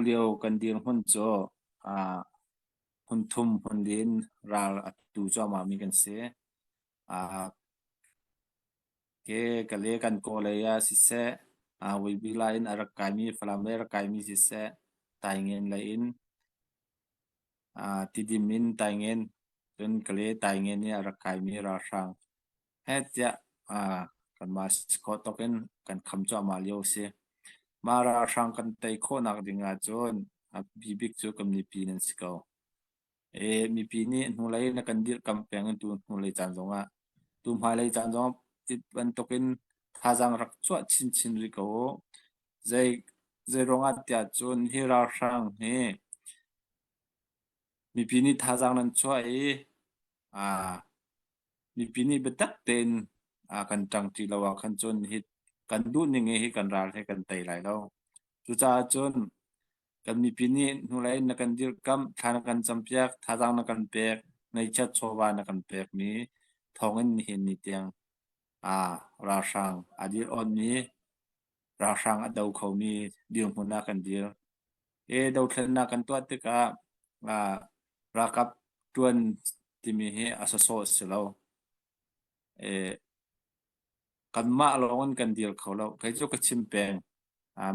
เลียวกันเดียงหุ่นโจหุ่นทุ่มหุ่นดินราตูจอมามีกันเสเกกะเลกันโกเลยาสิเสวิบิลาอินอรักกายมีฟลาเมรกายมีสิเสตายเงินลาอินติดิมินตายเงินจนกะเลตายเงินนี่อรักกายมีราชังเฮ็ดจะกันมาสกอตกันกันคำจอมาเลียวเสมาราชังกันไตโคนักดิงาจนบิบิกจูกัมนิปีนันสิกามีปีนี้นูไลนักันดิลกัมแปงตูนูไลจันจงตูมหายไลจันจงติบันตกินทาจังรักจวดชินริกาใจรองอัตยาจนฮิราชังมีปีนี้ทาจังนั้นช่วยมีปีนี้เบตักเต็นกันจังที่เราว่าคันจนฮิกันดูนี่ไงฮิกันราให้กันไตหลายแล้วจุจาจนกันมีปีนี้นูไลนักันดิลกัมทานกันจำเปียกทาจังนักันเปียกในชัดโชวานักันเปียกนี้ทองเงินเห็นนิเตียงราชังอดีออนนี้ราชังอดาวเขามีเดียวมุนากันเดียวดาวเทนากันตัวติกะรากับตวนที่มีให้อสโซสิเรากันมาลองกันเดียวเขาเราใครจะกชิมแปง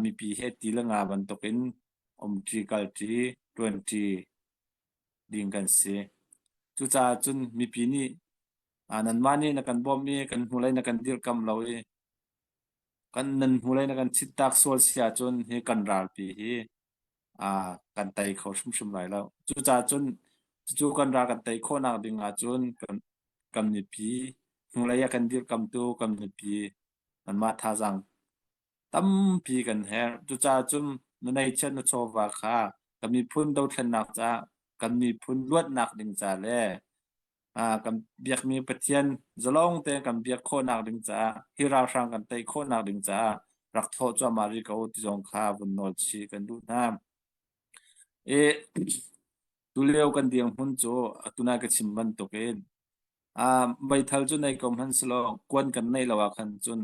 มีปีเฮติละงาบันตกินทรีกัลทรี20ดิงกันเสจุจาจุนมีปีนี้นันมานี่นักันบ่มีกันหูไลนักันดิลกำเรากันนันหูไลนักันชิตักโซลเสียจนเฮกันราลปีกันไตเขาชุมๆหลายแล้วจุจาจุนจูกันรากันไตโคนักดิงอาจุนกำนิปีหูไลกันดิลกำตูกำนิปีมันมาทาจังตั้มปีกันแฮจุจาจุนในเชนโชวาคาก็มีพุ่นดาวทนักจ้ากันมีพุ่นลวดนักดิงจาแลกันเบียกมีปะเทียนจะลองแต่กันเบียกโคนักดิงจาฮิราชังกันไตโคนักดิงจารักโทจามาริกาอุติจงคาบุนโนชีกันดูน้ำตุเลียวกันเดียงหุ่นโจตุนากะชิมบันตกเองใบทัลจุนในกรมหันสลองกวนกันในระหว่างคันจุน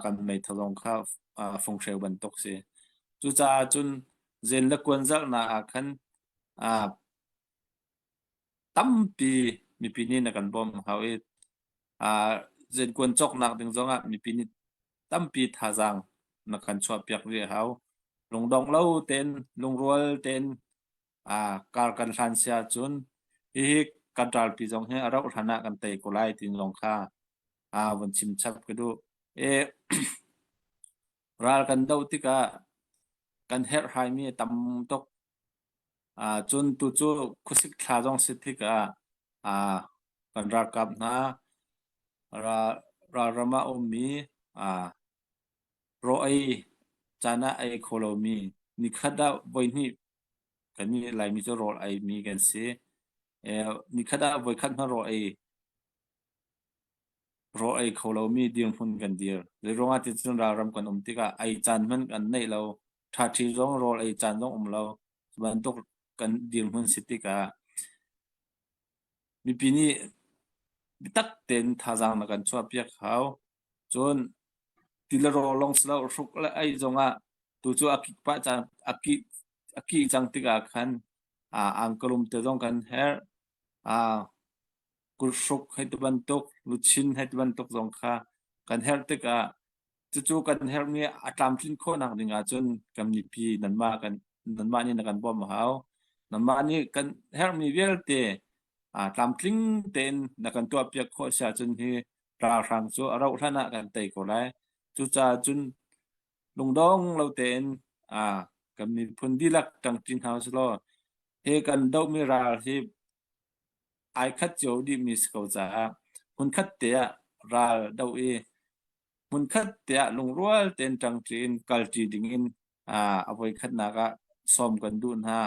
กันไม่ทลองคาฟงเชลบันตกเสจุจาจุนเจนละกวนจักนาคันตั้มปีมีปีนี้นักันบ่มเฮาเจนกวนจอกนักดึงจงมีปีนี้ตั้มปีทาจังนักันชอบเปียกเรียเฮาลงดองเล่าเต็นลงรัวเต็นการกันทันเสียจุนอีกกันตาลปีจงให้เราฐานะกันไตกุไลตินลงค่าวันชิมชับก็ดูราลกันดาวติกะกันเฮ็ดให้มีตำตกจนตุจูคุสิกทาจงสิทธิกะกันรากับนะรมาอมีโรไอจานะไอโคโลมีนิคดาไว้นี่กันมีหลายมีจะโรไอมีกันเสนิคดาไว้คันมาโรไอโคโลมีเดียงพุ่นกันเดียวหรือโรงอาทิตย์จนรารำกันติกะไอจานมันกันในเราถ้าที่ร้องโรไอจานต้องเราบันตกกันเดียงหุ่นสิติกามีปีนี้ตักเต็นทาจังนักันชอบเปียกเขาจนติลโรลงสลารุกและไอจงตูจูอากิปะจังอากิจังติกาคันอังกลุมเตจงกันเฮกุรุกให้ตบันตกลุชินให้ตบันตกจงค่ะกันเฮติกาจูกันเฮมีอัตามทินโคนักดิงาจนกำนิปีนันมานี่นักันบ่มเฮานันมานี่กันเฮมีเวลเตตามคลิงเต็นนักันตัวเปียกโคเสียจนที่ราชังจูเราฐานะกันไตก็ไลจุจาจุนลงดองเราเต็นกำนิพุนดีลักจังจินเฮาสโลเฮกันดอกมีราที่ไอคัดโจดีมิสเขาจะพุนคัดเตะราดาวพุนคัดเตะลงรัวเต็นจังจินกัลจีดิงินเอาไว้คัดนากะซ้อมกันดูนะ